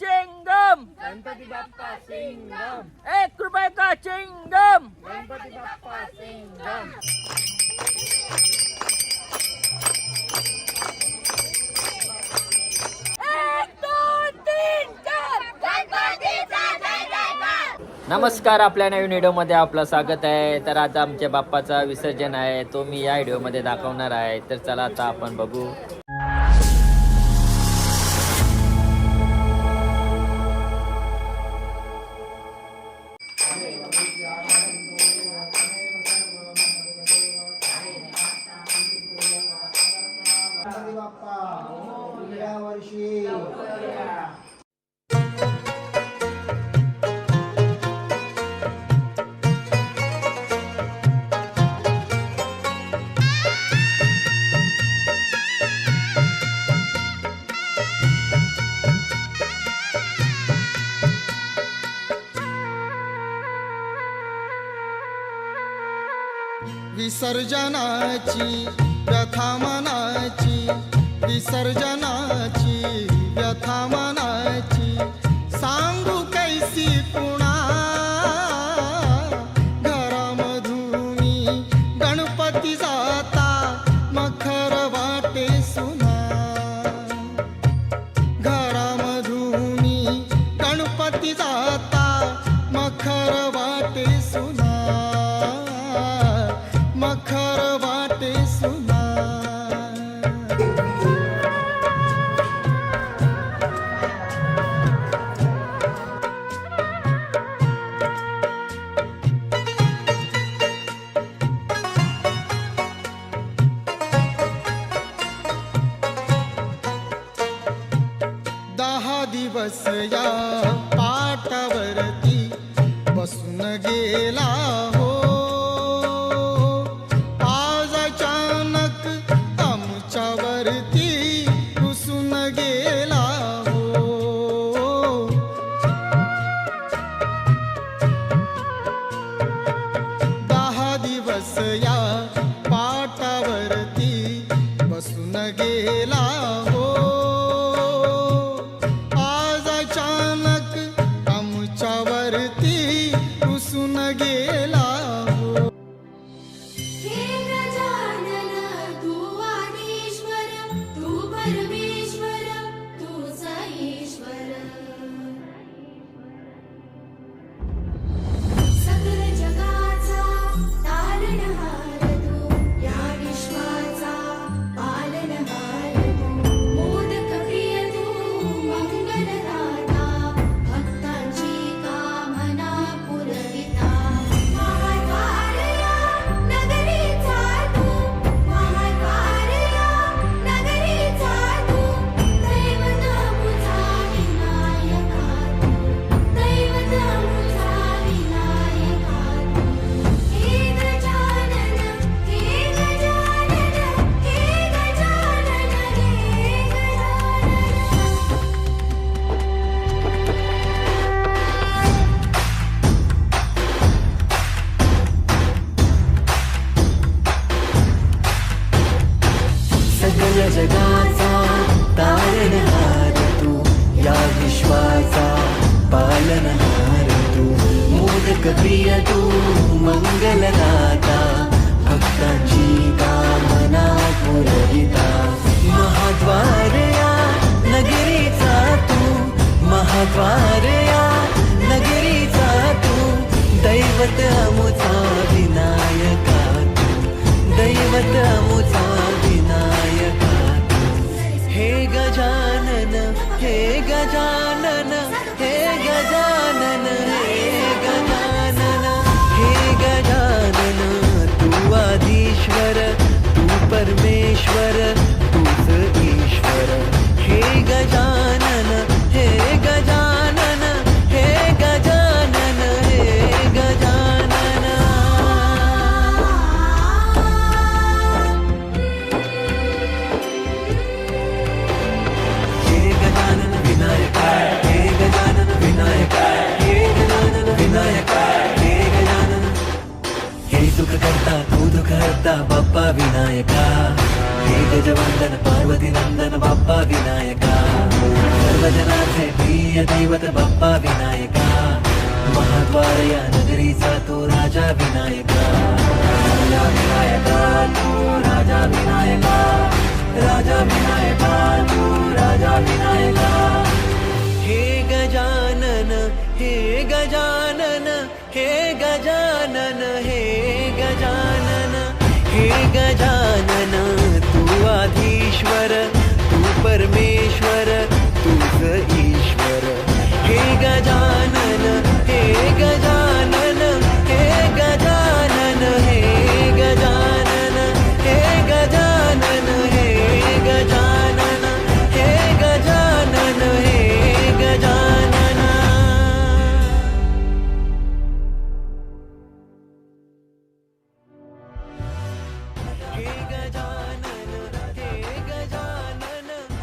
Chewing gum, Ganpati Bappa Singam, 1 रुपये का chewing gum. Ganpati Bappa Singam. नमस्कार, आपल्या नवीन व्हिडिओमध्ये आपलं स्वागत आहे। तर आता आमच्या बाप्पाचा विसर्जन आहे, तो मी या व्हिडिओमध्ये दाखवणार आहे। तर चला आता आपण बघू। विसर्जनाची व्यथा मनाची, विसर्जनाची व्यथा मनाची, सांगू कैसी पुणा घरामधूनी गणपती जाता मखर वाटे सुना, घरामधूनी गणपती जाता मखर वाटे सुना, मखर वाटे सुना। दहा दिवस या पाटावरती बसून गेला हो, आज अचानक आमच्यावरती रुसून गेला हो। 10 दिवस या पाटावरती बसून गेला हो, आज अचानक आमच्यावरती रुसून गेला हो। हे गजानन तू आदिश्वर, तू परमेश्वर, तूच ईश्वर, सकल जगाचा तारणहार तू, या विश्वाचा पालनहार तू, मोदक प्रिय तू, मंगलदाता, भक्तांची कामना पुरविता, महाद्वार या नगरीचा तू, महाद्वार या नगरीचा तू, दैवत मुझा विनायका तू, दैवत मुझा विनायका तू। हे गजानन, हे गजानन, हे गजानन, हे गजानन। सकल जगाचा तारणहार तू, या विश्वाचा पालनहार तू, मोदक प्रिय तू, मंगलदाता, भक्तांची कामना पुरविता, महाद्वार या नगरीचा तू, महाद्वार या नगरीचा तू, दैवत अमुचा विनायका तू, दैवत अमुचा विनायका तू। हे गजानन, हे गजानन, हे गजानन, हे गजानन, हे गजानन, तू आदिश्वर, तू परमेश्वर, तूच ईश्वर। हे गजानन, हे गजानन, हे गजानन, हे गजानन। हे गजानन विनायका, हे गजानन विनायका, हे गजानन विनायका, हे गजानन। हे सुख करता तू दुःख हरता बाप्पा विनायका, हे गजवंदन पार्वती नंदन बाप्पा विनायका, सर्वजनाचे प्रिय प्रिय दैवत बाप्पा विनायका महाद्वार या नगरीचा तो राजा विनायका राजा विनायका तू राजा विनायका राजा विनायका तू राजा विनायका हे गजानन हे गजानन हे गजानन हे गजानन हे गजानन तू आधीश्वर तू परमेश्वर तूच ईश्वर हे गजानन हे गजानन हे गजानन हे गजानन हे गजानन हे गजानन हे गजानन हे गजानन हे गजानन हे गजानन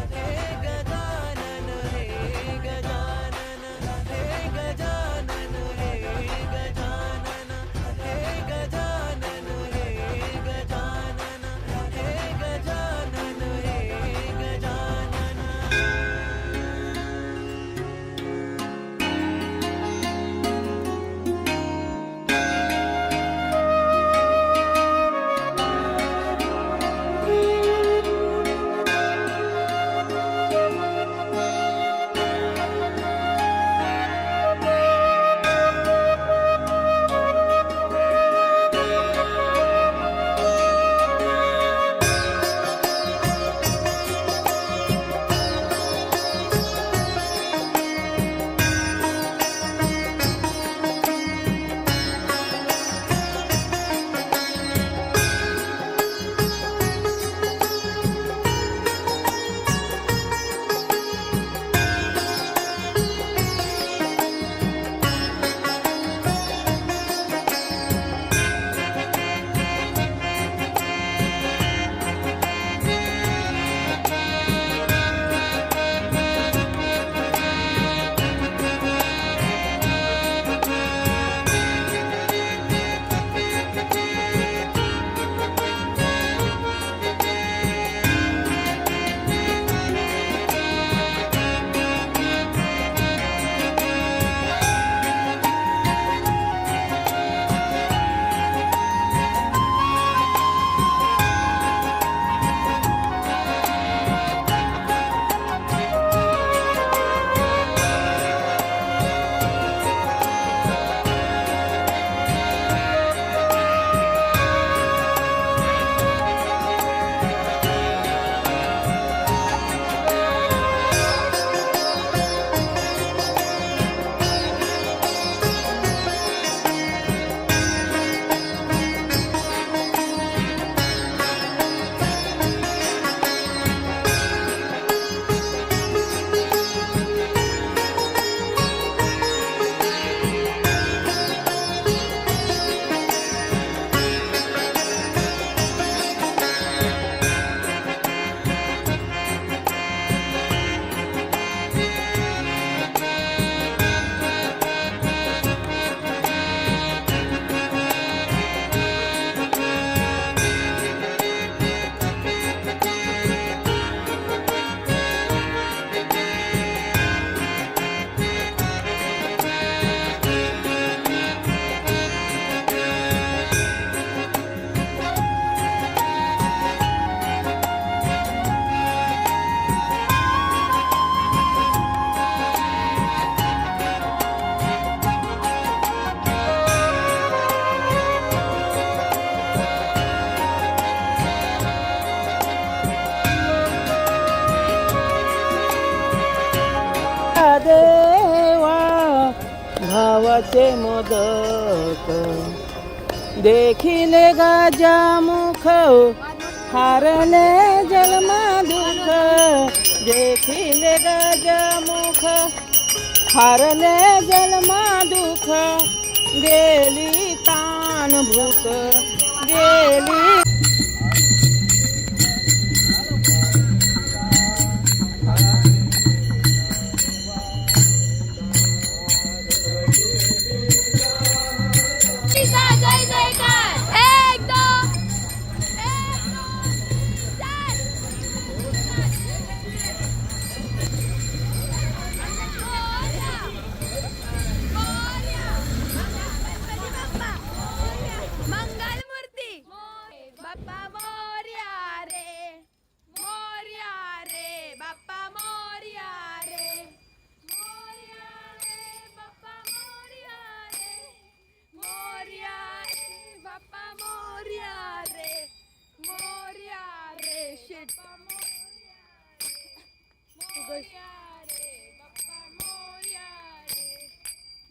हे गजानन हे गजानन हे गजानन हे गजानन हे गजानन हे गजानन हे गजानन हे गजानन देवा भावाचे मोदक देखिले गजामुख हारले जन्मा दुःख देखिले गजामुख हारले जन्मा दुःख गेली तान भूक गेली जय जयकार एक दोन चार मोरया रे बाप्पा मोरया रे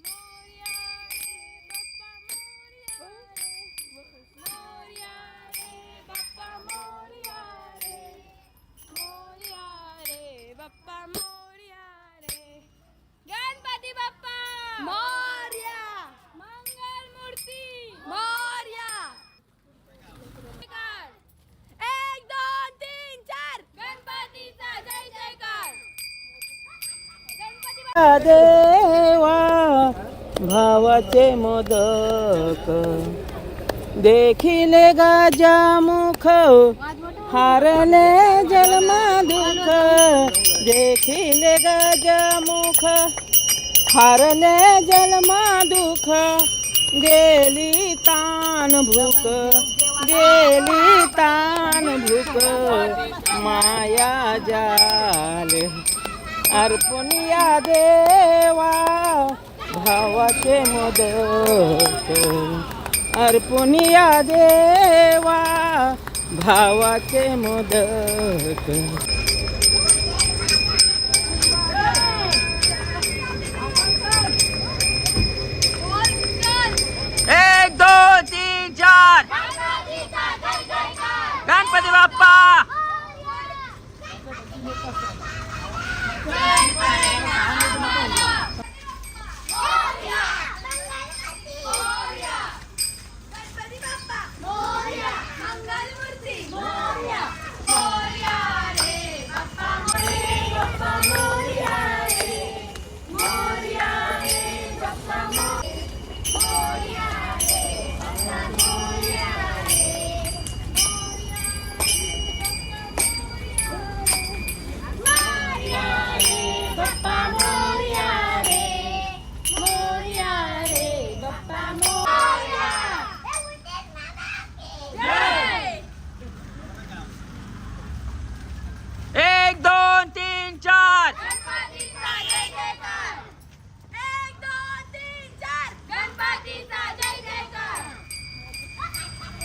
मोरया रे बाप्पा मोरया रे बाप्पा मोरया रे मोरया रे बाप्पा मोरया रे गणपती बाप्पा मोरया मंगल मूर्ती मोरया 1 2 3 4 गणपतीचा जय जयकार गणपती देवा भावाचे मोदक देखिले गजामुख हारले जन्मा दुःख देखिले गजामुख हारले जन्मा दुःख गेली तान भूक गेली तान भूक माया जाल अर्पण या देवा भावाचे मोदक अर्पण या देवा भावाचे मोदक 1 2 3 4 गणपती बाप्पा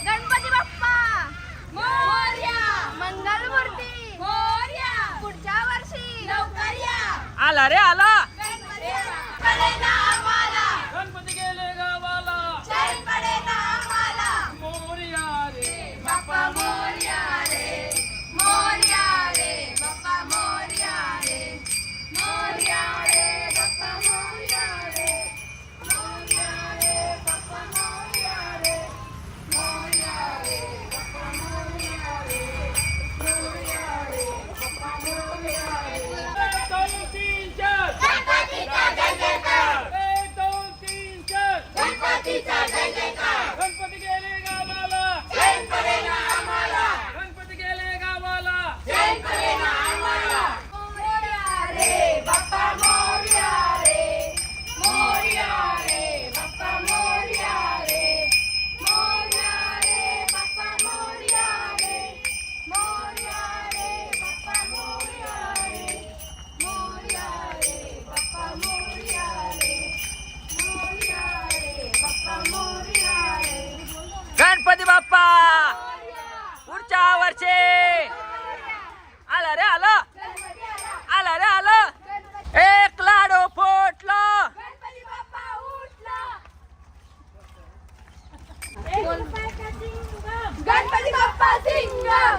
गणपती बाप्पा मोरया मंगल मूर्ती मोरया पुढच्या वर्षी लवकर या आला रे आला गणपती पडेना आम्हाला गणपती गेले गावाला चैन पडेना आम्हाला मोरया रे बाप्पा मोरया रे मोरया रे बाप्पा मोरया रे मोरया रे बाप्पा मोरया रे मोरया रे बाप्पा मोरया रे मोरया रे बाप्पा मोरया रे मोरया रे बाप्पा मोरया रे 1 2 3 4 गणपतीचा जय जयकार गणपती गेले गावाला चैन पडेना आम्हाला गणपती गेले गावाला चैन पडेना आम्हाला मोरया रे बाप्पा मोरया रे मोरया रे बाप्पा मोरया रे मोरया रे बाप्पा मोरया रे मोरया रे बाप्पा मोरया रे मोरया रे बाप्पा मोरया रे मोरया रे बाप्पा मोरया रे गणपती बाप्पा पुढच्या वर्षी आला रे आला आला रे आला एक लाडू फुटला गणपती बाप्पा उठला गणपती बाप्पा सिंगम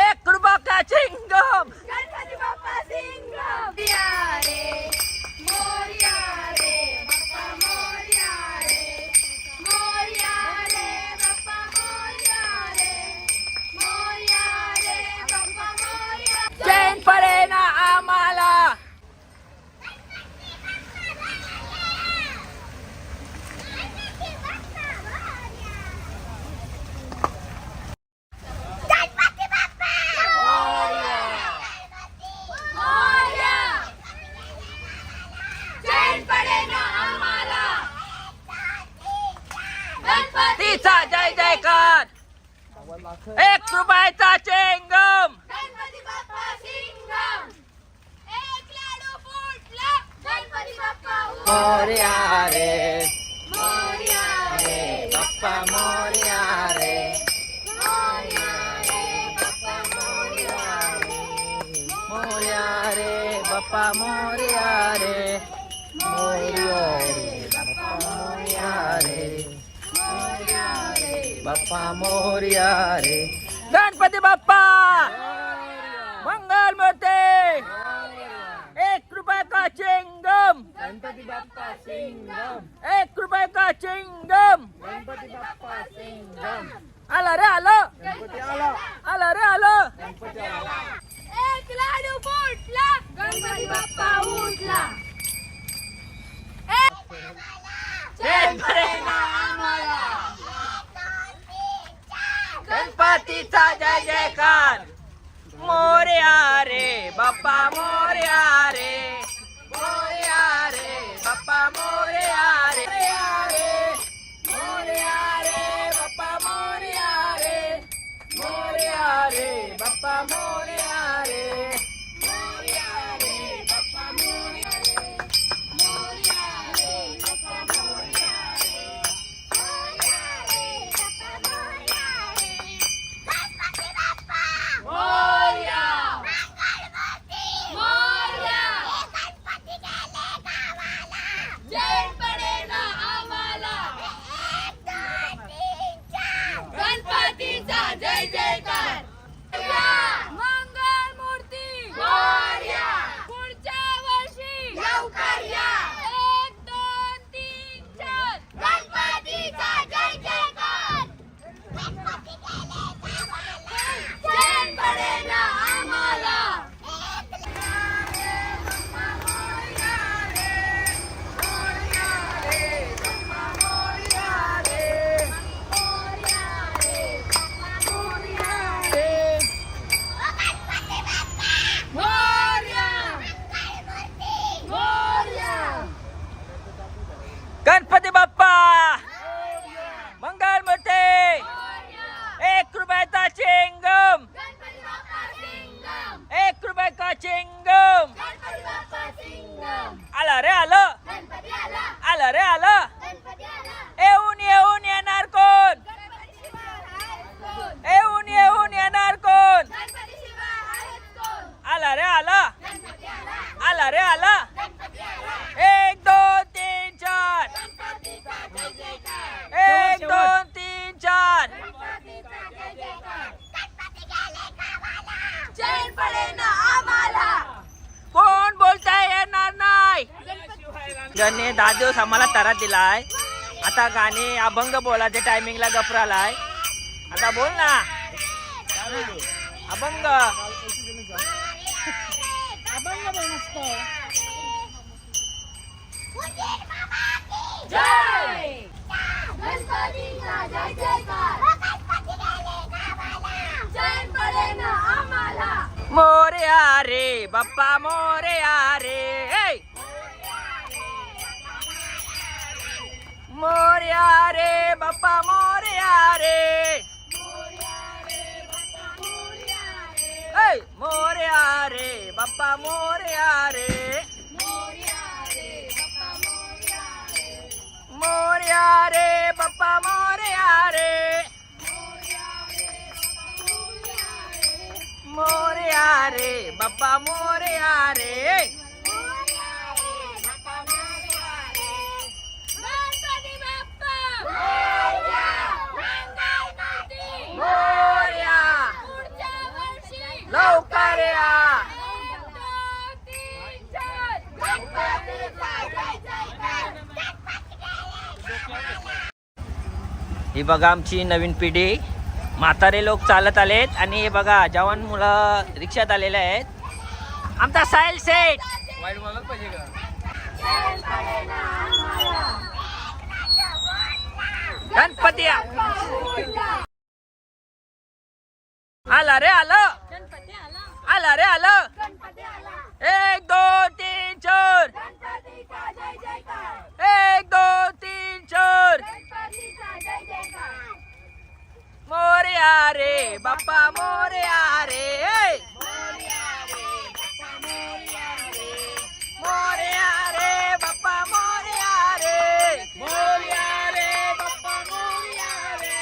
एक रुपया चिंगम गणपती बाप्पा सिंगम मोरया रे मोरया रे बाप्पा मोरया रे मोरया रे बाप्पा मोरया रे मोरया रे बाप्पा मोरया चैन पडेना आम्हाला मोरया चैन पडेना आम्हाला गणपती तिचा जय जयकार 1 रुपयाचा चेंगम गणपती बाप्पा सिंगम एक लाडू फुटला गणपती बाप्पा मोरया रे मोरया रे बाप्पा मोरया रे मोरया रे बाप्पा मोरया रे मोरया रे बाप्पा मोरया रे मोरया रे बाप्पा मोरया रे बाप्पा मोरया रे गणपती बाप्पा मंगल मूर्ती 1 रुपये का चिंगम गणपती बाप्पा सिंगम 1 रुपये का चिंगम गणपती बाप्पा सिंगम आला रे आलं गणपती आला आला रे आलं गणपती आला एक लाडू फुटला गणपती बाप्पा उठला गणपतीचा जय जयकार मोरया रे बाप्पा मोरया रे मोरया रे बाप्पा मोरया रे मोरया रे बाप्पा मोरया रे मोरया रे बाप्पा मोरया रे मोरया रे बाप्पा मोरया रे मोरया रे बाप्पा मोरया मोरया जय पडे ना आम्हाला गणपतीचा जय जयकार मंगल मूर्ती मोरया पुढच्या वर्षी लवकर या 1 2 3 4 गणपतीचा जय जयकार जय पडे ना आम्हाला गणपती बाप्पा मंगल मूर्ती 1 रुपयाचा चिंगम 1 रुपये का चिंगम आला रे आलं आला रे आलं येऊन येऊन येणार कोण येऊन येऊन येणार कोण आला रे आला आला रे आला 1 2 3 4 1 2 3 4 जय पडे ना आम्हाला कोण बोलताय येणार नाही ज्यांनी 10 दिवस आम्हाला तारा दिलाय आता गाणे अभंग बोलायचे टायमिंगला गपरालाय आता बोल ना अभंग अभंग बोल मस्त जय गणपतीचा जय जयकार जय पडे ना आम्हाला मोरया रे बाप्पा मोरया रे मोरया रे बाप्पा मोरया रे मोरया रे बाप्पा मोरया रे मोरया रे बाप्पा मोरया रे मोरया रे बाप्पा मोरया रे गणपती बाप्पा मोरया मंगल मूर्ती मोरया पुढच्या वर्षी लवकर या 1 2 3 4 गणपतीचा जय जयकार ही बघा आमची नवीन पिढी म्हातारे लोक चालत आलेत आणि हे बघा जवान मुलं रिक्षात आलेले आहेत आमचा साहिल सेठ गणपती आला रे आलं आला रे आलं 1 2 3 4 1 2 3 4 मोरया रे बाप्पा मोरया रे मोरया रे बाप्पा मोरया रे मोरया रे बाप्पा मोरया रे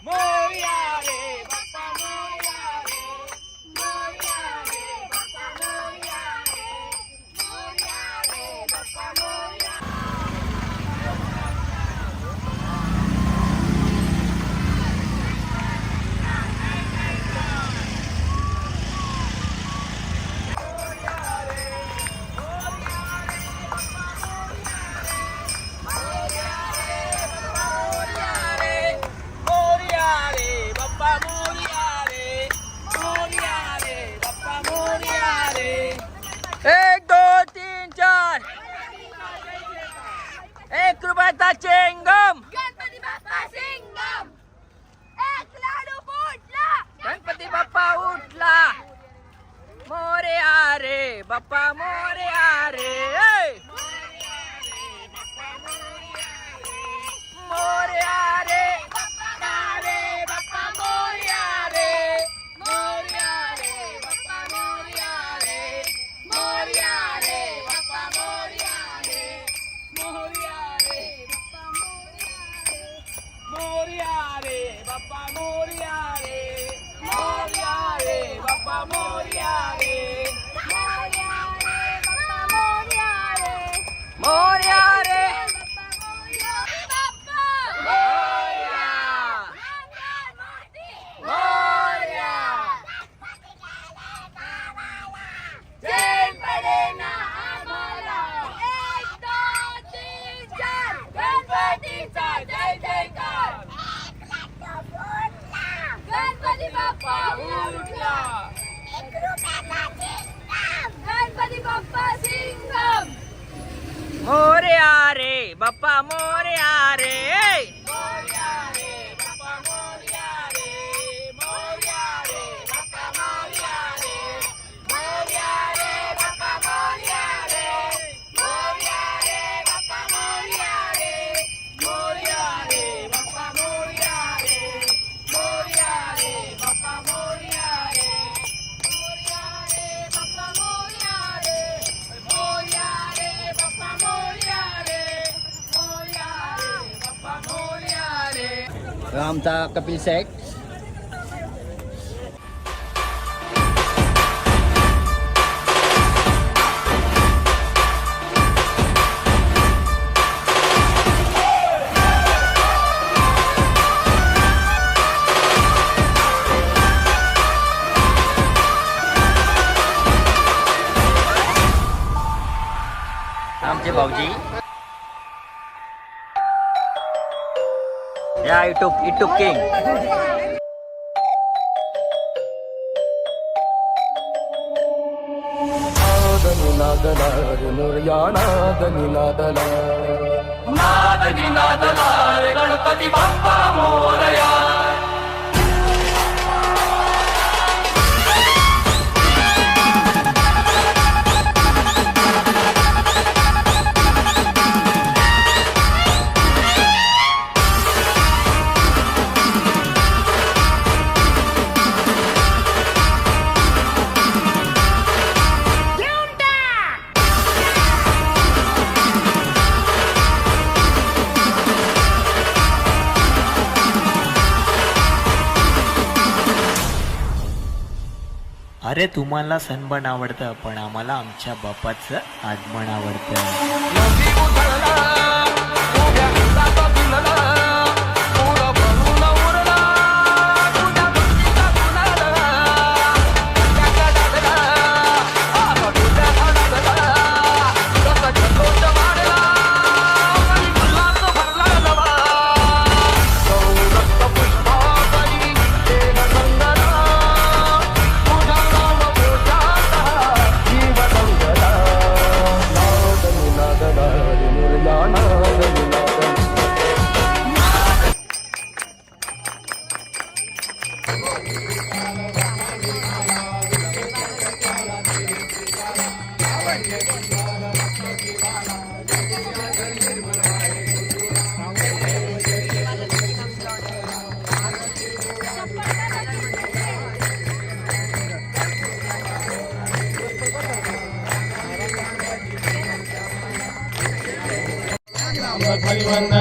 मोरया रे बाप्पा मोरया रे मोरया रे बाप्पा वाजता चेंगम. गणपती बाप्पा सिंगम. एक लाडू फुटला. गणपती बाप्पा उठला. मोरया रे बाप्पा मोरया रे. मोरया रे बाप्पा रे बाप्पा मोरया रे. मोरया रे बाप्पा मोरया रे. मोरया रे बाप्पा मोरया रे. मोरया रे बाप्पा मोरया रे. मोरया रे बाप्पा मोरया रे. मोरया रे बाप्पा मोरया रे. मोरया रे. गणपती बाप्पा उठला. गणपती बाप्पा सिंगम. मोरया रे बाप्पा मोरया रे. मोरया रे बाप्पा मोरया रे. मोरया रे बाप्पा मोरया रे. मोरया रे बाप्पा मोरया रे. मोरया रे बाप्पा मोरया रे. मोरया रे बाप्पा मोरया रे. मोरया रे बाप्पा मोरया रे. मोरया रे बाप्पा मोरया रे. मोरया रे बाप्पा मोरया रे. मोरया रे बाप्पा मोरया रे. आमचा कपिल शेठ. आमचे भाऊजी या इटूक किंग. गणपती बाप्पा मोरया. अरे तुम्हाला सणबण आवडतं पण आम्हाला आमच्या बाप्पाचं आगमन आवडतं.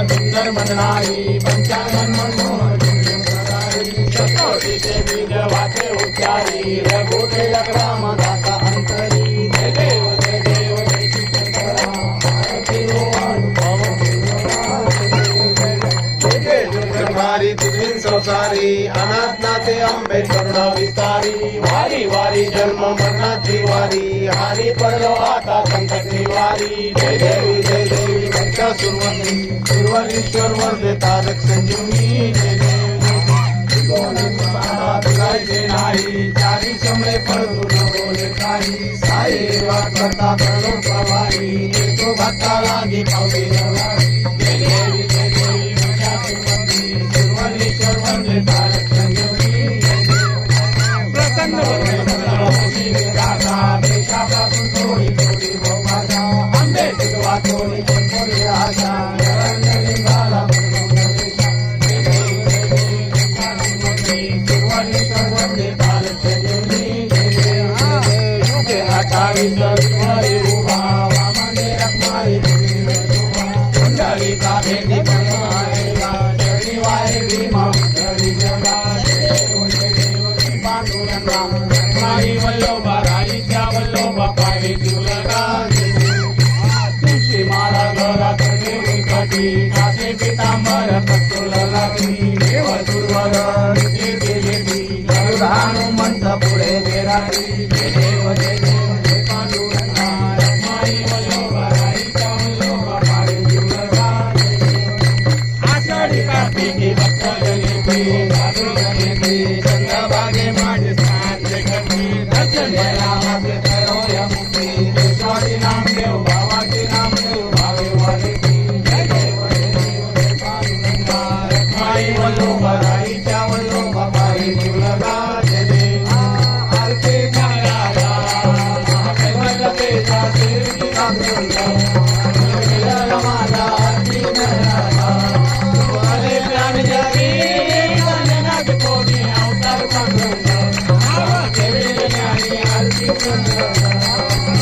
सुंदर मननाई पंचानन मनमोहन देवी देवाचे उच्चारी रघुदेव रामदासा अंतरी जय देव जय शंकरा आरती हो अनुभव जगभारी तुझीन संसारी अनाथनाथे अंबे करुणा विस्तारी वारी वारी जन्म मरणाची वारी हारी पडलो आता संकट निवारी जय देवी भक्ता सुरवरीश्वर वरदे तारक संजीवनी जय देवी नाही चारी समळे पडतो न बोले काही साई वाट करता करणो प्रवाही तो भक्ता लागी पावली नवारी जय 28 विघ्नहरी उभा वामने रखमारी पुंडलिका भेटी परमायला शनिवारी भीमा हरी जगा देवकी पांडुरंगा माई वल्लोबा राईच्या वल्लोबा पायी तुलगा तुळशी माला घरात देवी कटी कासे पितांबर कस्तुल लागली देव दुर्वर देवी हनुमंत पुढे गेरारी जय देव जय पांडुरंगा माई वल्लोबा राईच्या वल्लोबा पायी तुलगा आषाढी कार्तिकी भक्त जयंती साधू जयंती चंद्रभागे माझे स्नान करते दर्शन रामाचे तरोय मुक्ती केशवारी नामदेव भावाचे नामदेव भावे वाले जय देव जय पांडुरंगा माई वल्लोबा राईच्या वल्लोबा पायी तुलगा जय देव आरती करायला महाकैवल्य सेवकी कामचंद्र माझा आरती करायला वाले प्राण जगी वंदनाचे कोणी अवतार पांडुरंगा नावा ठेवेल ज्ञानी आरती चंद्र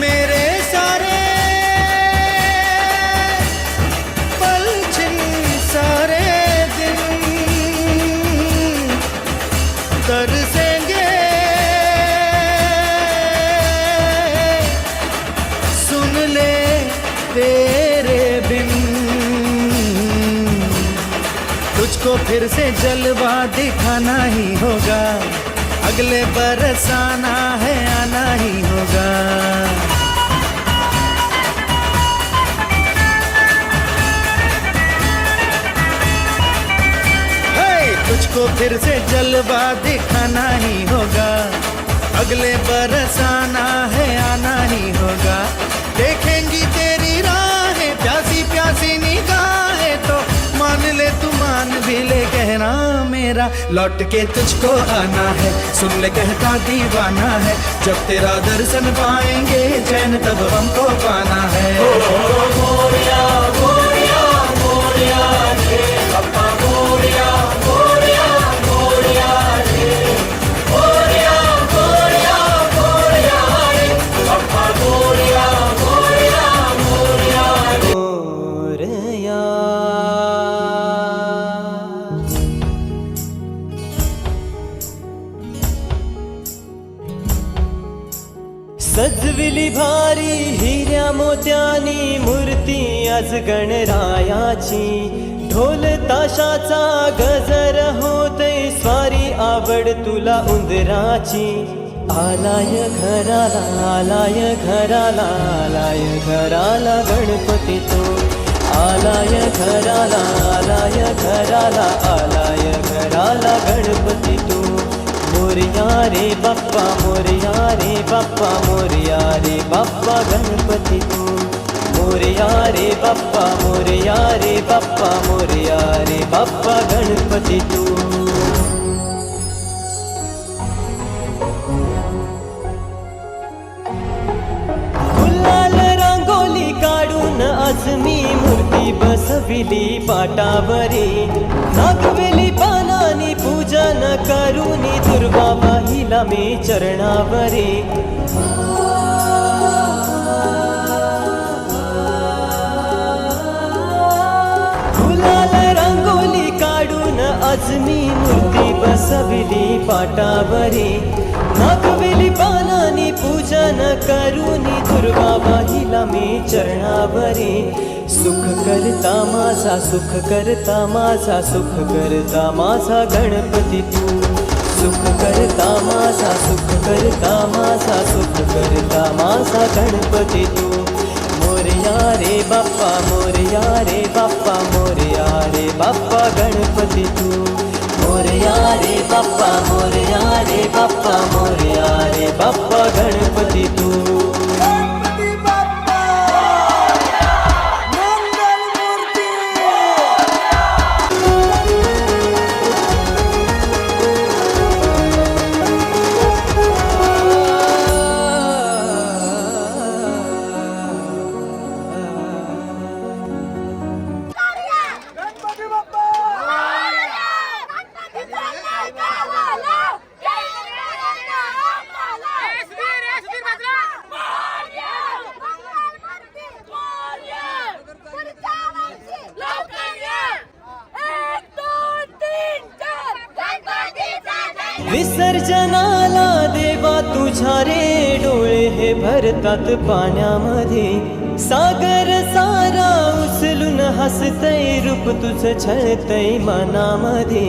मेरे सारे पल छिन सारे दिन तरसेंगे सुन ले तेरे बिन तुझको फिर से जलवा दिखाना ही होगा अगले बरस आना है आना ही होगा तुझको फिर से जलवा दिखाना ही होगा अगले बरस आना है आना ही होगा देखेंगी तेरी राहें प्यासी प्यासी निगाहें तो मान ले तू मान भी ले कहना मेरा लौट के तुझको आना है सुन ले कहता दीवाना है जब तेरा दर्शन पाएंगे चैन तब हमको पाना है मोरिया मोरिया मोरिया रे अप्पा मोरिया मोरिया मोरिया रे मोरिया मोरिया मोरिया रे अप्पा मोरिया मोरिया मोरिया मोरिया सजविली भारी हिऱ्या मोत्यानी मूर्ती आज गणरायाची ढोल ताशाचा गजर होते स्वारी आवड तुला उंदराची आलाय घराला आलाय घराला आलाय घराला गणपती तो आलाय घराला आलाय घराला आलाय घराला गणपती तो मोरया रे बाप्पा मोरया रे बाप्पा मोरया रे बाप्पा गणपती तू मोरया रे बाप्पा मोरया रे बाप्पा मोरया रे बाप्पा गणपती तू गुलाल रांगोली काढून आज मी मूर्ती बसव बसविली पाटावरी नागवेली पानानी पूजन करूनी दुर्वा बाहिला मी चरणावरी गुलाल रंगोली काढून आज मी मूर्ती बसविली पाटावरी नागवेली पानानी पूजन करूनी दुर्वा बाहिला मी चरणावरी सुख करता माझा सुख करता माझा सुख करता माझा गणपती तू सुख करता माझा सुख करता माझा सुख करता माझा गणपती तू मोरया रे बाप्पा मोरया रे बाप्पा मोरया रे बाप्पा गणपती तू मोरया रे बाप्पा मोरया रे बाप्पा मोरया रे बाप्पा गणपती तू विसर्जनाला देवा तुझ्या रे डोळे हे भरतात पाण्यामध्ये सागर सारा उचलून हसतय रूप तुझं छळतय मनामध्ये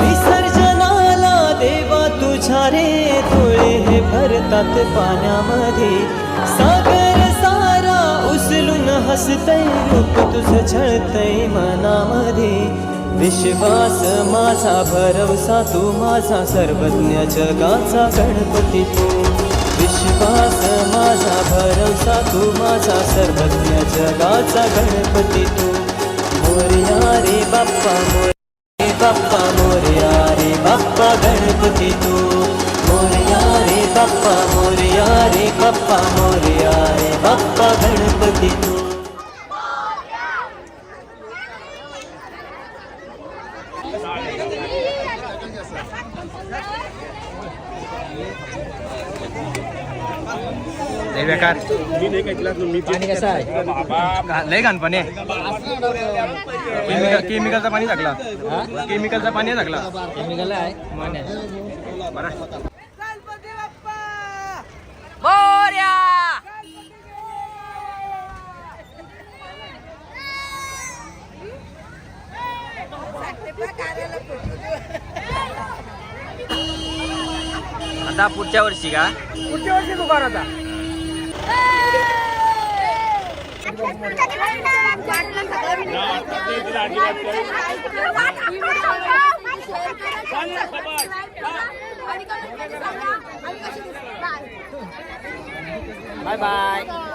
विसर्जनाला देवा तुझ्या रे डोळे हे भरतात पाण्यामध्ये सागर सारा उचलून हसतय रूप तुझं छळतय मनामध्ये विश्वास माझा भरवसा तू माझा सर्वज्ञ जगाचा गणपती तू विश्वास माझा भरवसा तू माझा सर्वज्ञ जगाचा गणपती तू मोरया रे बाप्पा मोरया बाप्पा मोरया रे बाप्पा गणपती तू मोरया रे बाप्पा मोरया रे बाप्पा मोरया रे बाप्पा गणपती तू बेकार पाणी कसं आहे लय घाण पाणी केमिकलचा पाणी टाकला केमिकलचा पाणी टाकला केमिकल आहे आता पुढच्या वर्षी का पुढच्या वर्षी दुकान आता बाय बाय.